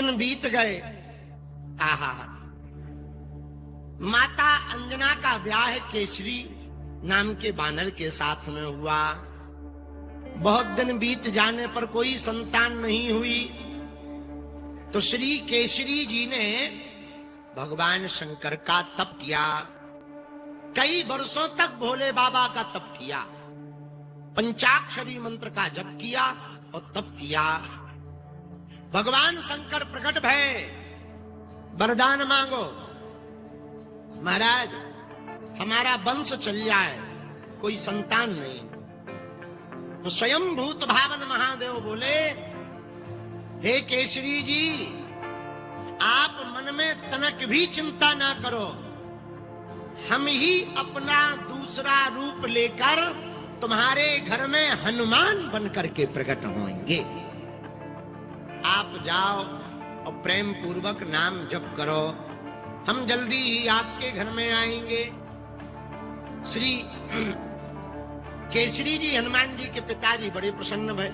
दिन बीत गए। आहा, माता अंजना का ब्याह केसरी नाम के बानर के साथ में हुआ। बहुत दिन बीत जाने पर कोई संतान नहीं हुई, तो श्री केसरी जी ने भगवान शंकर का तप किया। कई वर्षों तक भोले बाबा का तप किया, पंचाक्षरी मंत्र का जप किया और तप किया। भगवान शंकर प्रकट भय, वरदान मांगो, महाराज हमारा वंश चल जाए, कोई संतान नहीं। तो स्वयं भूत भावन महादेव बोले, हे केसरी जी, आप मन में तनक भी चिंता ना करो, हम ही अपना दूसरा रूप लेकर तुम्हारे घर में हनुमान बनकर के प्रकट होंगे। आप जाओ और प्रेम पूर्वक नाम जप करो, हम जल्दी ही आपके घर में आएंगे। श्री केसरी जी हनुमान जी के पिताजी बड़े प्रसन्न भय,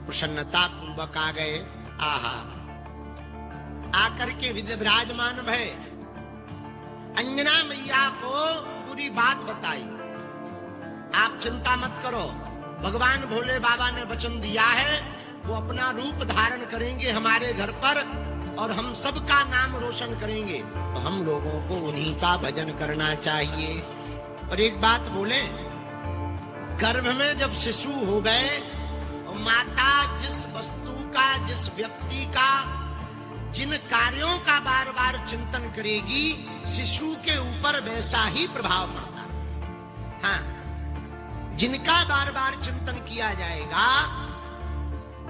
प्रसन्नता पूर्वक आ गए। आहा, आकर के विराजमान भय, अंजना मैया को पूरी बात बताई। आप चिंता मत करो, भगवान भोले बाबा ने वचन दिया है, वो अपना रूप धारण करेंगे हमारे घर पर और हम सबका नाम रोशन करेंगे। तो हम लोगों को उन्हीं का भजन करना चाहिए। और एक बात बोले, गर्भ में जब शिशु हो गए और माता जिस वस्तु का, जिस व्यक्ति का, जिन कार्यों का बार बार चिंतन करेगी, शिशु के ऊपर वैसा ही प्रभाव पड़ता है। हाँ, जिनका बार बार चिंतन किया जाएगा,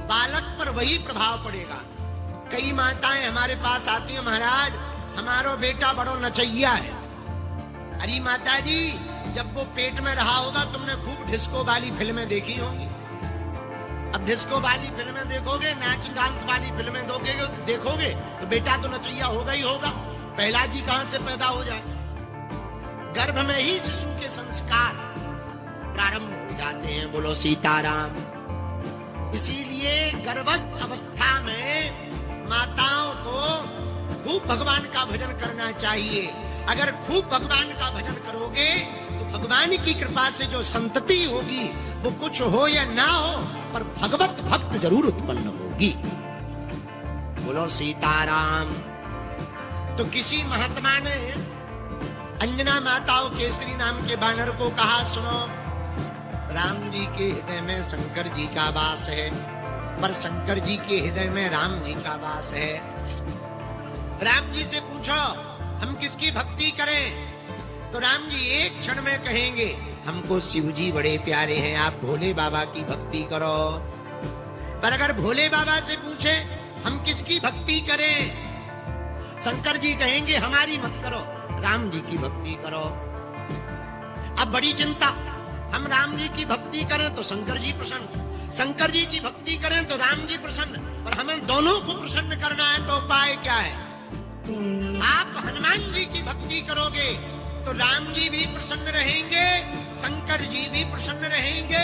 बालक पर वही प्रभाव पड़ेगा। कई माताएं हमारे पास आती हैं, महाराज हमारो बेटा बड़ो नचैया है। अरे माता जी, जब वो पेट में रहा होगा तुमने खूब डिस्को वाली फिल्में देखी होंगी। अब डिस्को वाली फिल्में देखोगे, नाच डांस वाली फिल्में देखोगे तो बेटा तो नचैया होगा ही होगा। पहला जी कहां से पैदा हो जाए? गर्भ में ही शिशु के संस्कार प्रारंभ हो जाते हैं। बोलो सीताराम। इसीलिए गर्भस्थ अवस्था में माताओं को खूब भगवान का भजन करना चाहिए। अगर खूब भगवान का भजन करोगे तो भगवान की कृपा से जो संतति होगी, वो कुछ हो या ना हो, पर भगवत भक्त जरूर उत्पन्न होगी। बोलो सीताराम। तो किसी महात्मा ने अंजना माता और केसरी नाम के बानर को कहा, सुनो, राम जी के हृदय में शंकर जी का वास है, पर शंकर जी के हृदय में राम जी का वास है। राम जी से पूछो हम किसकी भक्ति करें? तो राम जी एक क्षण में कहेंगे, हमको शिव जी बड़े प्यारे हैं, आप भोले बाबा की भक्ति करो। पर अगर भोले बाबा से पूछे हम किसकी भक्ति करें, शंकर जी कहेंगे हमारी मत करो, राम जी की भक्ति करो। अब बड़ी चिंता, हम राम जी की भक्ति करें तो शंकर जी प्रसन्न, शंकर जी की भक्ति करें तो राम जी प्रसन्न, पर हमें दोनों को प्रसन्न करना है। तो उपाय क्या है? आप हनुमान जी की भक्ति करोगे तो राम जी भी प्रसन्न रहेंगे, शंकर जी भी प्रसन्न रहेंगे,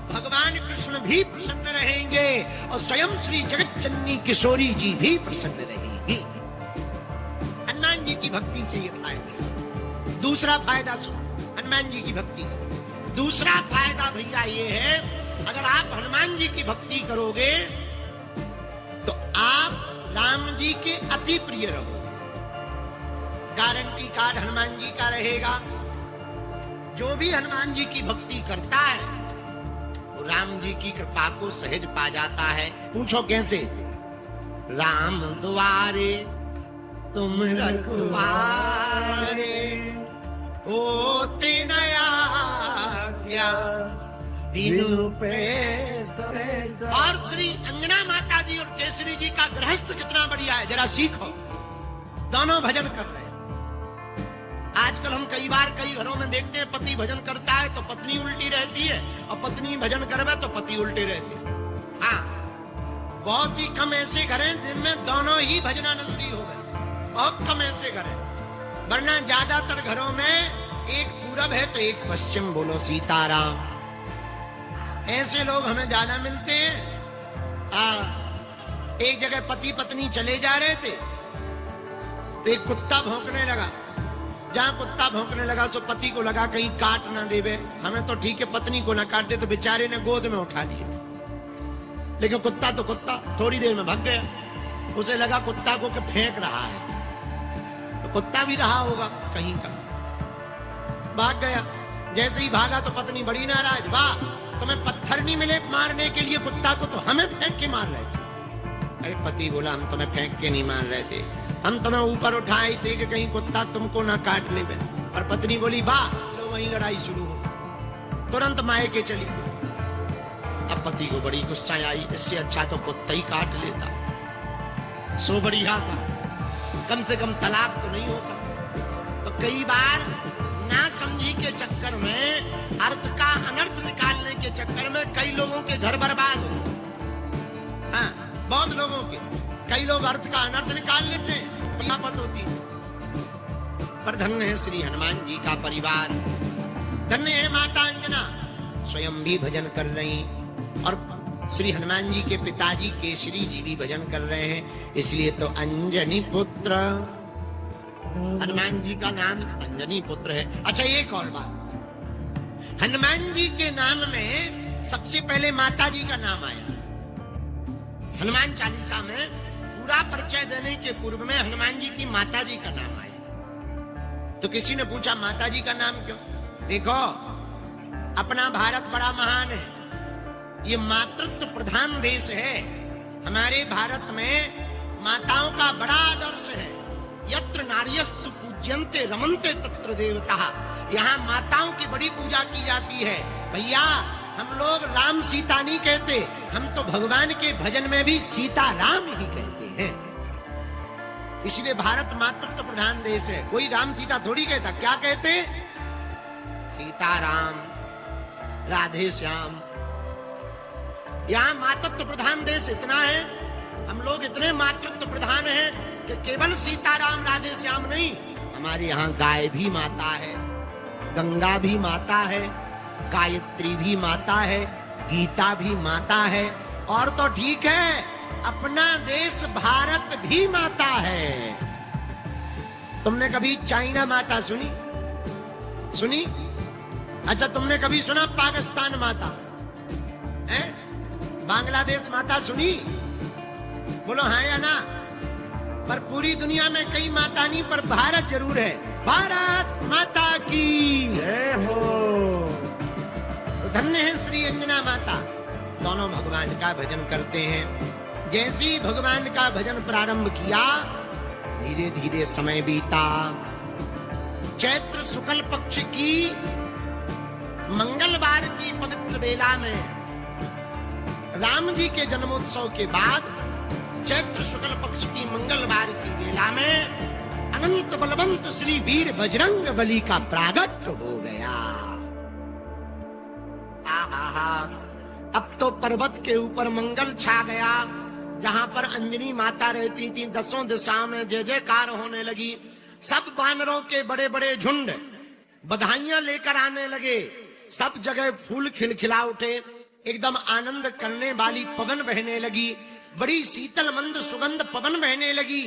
भगवान कृष्ण भी प्रसन्न रहेंगे और स्वयं श्री जगत जननी किशोरी जी भी प्रसन्न रहेंगी। हनुमान जी की भक्ति से ये फायदा। दूसरा फायदा सुनो हनुमान जी की भक्ति से। दूसरा फायदा भैया ये है, अगर आप हनुमान जी की भक्ति करोगे तो आप राम जी के अति प्रिय रहोगे। गारंटी कार्ड हनुमान जी का रहेगा। जो भी हनुमान जी की भक्ति करता है वो राम जी की कृपा को सहज पा जाता है। पूछो कैसे? राम द्वारे तुम रखवारे, होते नया क्या दिनों पे। और श्री अंजना माता जी और केसरी जी का गृहस्थ कितना बढ़िया है, जरा सीखो। दोनों भजन कर रहे हैं। आजकल हम कई बार कई घरों में देखते हैं, पति भजन करता है तो पत्नी उल्टी रहती है, और पत्नी भजन करवे तो पति उल्टे रहते हैं। हाँ, बहुत ही कम ऐसे घर हैं जिनमें दोनों ही भजनानंदी हो गए, बहुत कम ऐसे घर हैं। वरना ज्यादातर घरों में एक पूरब है तो एक पश्चिम। बोलो सीताराम। ऐसे लोग हमें ज्यादा मिलते हैं। एक जगह पति पत्नी चले जा रहे थे तो एक कुत्ता भौंकने लगा। जहां कुत्ता भौंकने लगा सो पति को लगा कहीं काट ना देवे, हमें तो ठीक है पत्नी को ना काट दे, तो बेचारे ने गोद में उठा लिया। लेकिन कुत्ता तो कुत्ता थोड़ी देर में भाग गया। उसे लगा कुत्ता को कि फेंक रहा है, तो कुत्ता भी रहा होगा कहीं का, भाग गया। जैसे ही भागा तो पत्नी बड़ी नाराज, वाह तुम्हें पत्थर नहीं मिले मारने के लिए कुत्ता को, तो हमें फेंक के मार रहे थे। अरे पति बोला हम तुम्हें फेंक के नहीं मार रहे थे, हम तुम्हें ऊपर उठाए थे कि कहीं कुत्ता तुमको ना काट ले। और पत्नी बोली वाह, लो वहीं लड़ाई शुरू हो, तुरंत मायके चली गई। अब पति को बड़ी गुस्सा आई, इससे अच्छा तो कुत्ता ही काट लेता, सो बढ़िया था, कम से कम तलाक तो नहीं होता। तो कई बार ना समझी के चक्कर में, अर्थ का अनर्थ निकालने के चक्कर में कई लोगों के घर बर्बाद हो। हाँ, बहुत लोगों के, कई लोग अर्थ का अनर्थ निकाल लेते हैं, पत होती। पर धन्य है श्री हनुमान जी का परिवार, धन्य है माता अंजना, स्वयं भी भजन कर रही, और श्री हनुमान जी के पिताजी केसरी जी भी भजन कर रहे हैं। इसलिए तो अंजनी पुत्र, हनुमान जी का नाम अंजनी पुत्र है। अच्छा एक और बात, हनुमान जी के नाम में सबसे पहले माता जी का नाम आया। हनुमान चालीसा में पूरा परिचय देने के पूर्व में हनुमान जी की माता जी का नाम आया। तो किसी ने पूछा माता जी का नाम क्यों? देखो अपना भारत बड़ा महान है, ये मातृत्व प्रधान देश है। हमारे भारत में माताओं का बड़ा आदर्श है। यत्र नार्यस्तु पूज्यन्ते रमन्ते तत्र देवताः, यहाँ माताओं की बड़ी पूजा की जाती है। भैया हम लोग राम सीता नहीं कहते, हम तो भगवान के भजन में भी सीता राम ही कहते हैं। इसलिए भारत मातृत्व प्रधान देश है, कोई राम सीता थोड़ी कहता। क्या कहते? सीता राम, राधे श्याम। यहाँ मातृत्व प्रधान देश इतना है, हम लोग इतने मातृत्व प्रधान हैं कि केवल सीताराम राधे श्याम नहीं, हमारे यहाँ गाय भी माता है, गंगा भी माता है, गायत्री भी माता है, गीता भी माता है, और तो ठीक है अपना देश भारत भी माता है। तुमने कभी चाइना माता सुनी? सुनी? अच्छा तुमने कभी सुना पाकिस्तान माता है? बांग्लादेश माता सुनी? बोलो हाँ या ना? पर पूरी दुनिया में कई माता नहीं, पर भारत जरूर है। भारत माता की जय हो। तो धन्य है श्री अंजना माता, दोनों भगवान का भजन करते हैं। जैसे ही भगवान का भजन प्रारंभ किया, धीरे धीरे समय बीता। चैत्र शुक्ल पक्ष की मंगलवार की पवित्र बेला में, राम जी के जन्मोत्सव के बाद चैत्र शुक्ल पक्ष की मंगलवार की बेला में अनंत बलवंत श्री वीर बजरंग बली का प्रागट्य हो गया। अब तो पर्वत के ऊपर मंगल छा गया। जहां पर अंजनी माता रहती थी, दसों दिशाओं में जय जयकार होने लगी। सब वानरों के बड़े बड़े झुंड बधाइयां लेकर आने लगे। सब जगह फूल खिलखिला उठे, एकदम आनंद करने वाली पवन बहने लगी। बड़ी शीतल मंद सुगंध पवन बहने लगी।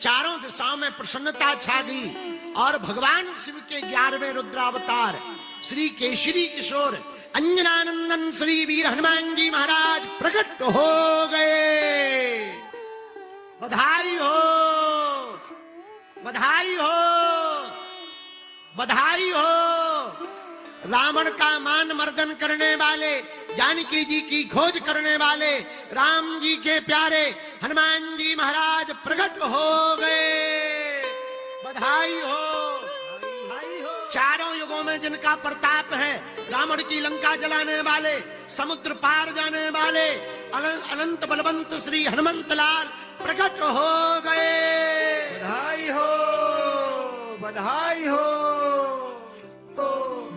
चारों दिशाओं में प्रसन्नता छा गई। और भगवान शिव के 11वें रुद्रावतार श्री केशरी किशोर अंजनानंदन श्री वीर हनुमान जी महाराज प्रकट हो गए। बधाई हो, बधाई हो, बधाई हो। रावण का मान मर्दन करने वाले, जानकी जी की खोज करने वाले राम जी के प्यारे हनुमान जी महाराज प्रकट हो गए। बधाई हो, बधाई हो। चारों युगों में जिनका प्रताप है, रावण की लंका जलाने वाले, समुद्र पार जाने वाले अनंत बलवंत श्री हनुमंत लाल प्रकट हो गए। बधाई हो, बधाई हो।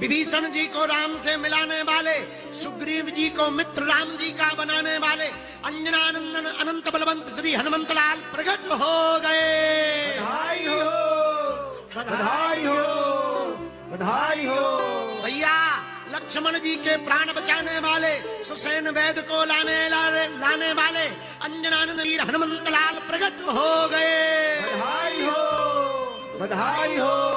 विभीषण जी को राम से मिलाने वाले, सुग्रीव जी को मित्र राम जी का बनाने वाले अंजनानंदन अनंत बलवंत श्री हनुमंत लाल प्रकट हो गए। बधाई हो, बधाई हो, बधाई हो। भैया लक्ष्मण जी के प्राण बचाने वाले, सुसेन वैद को लाने वाले अंजनानंद वीर हनुमंत लाल प्रकट हो गए। बधाई हो, बधाई हो।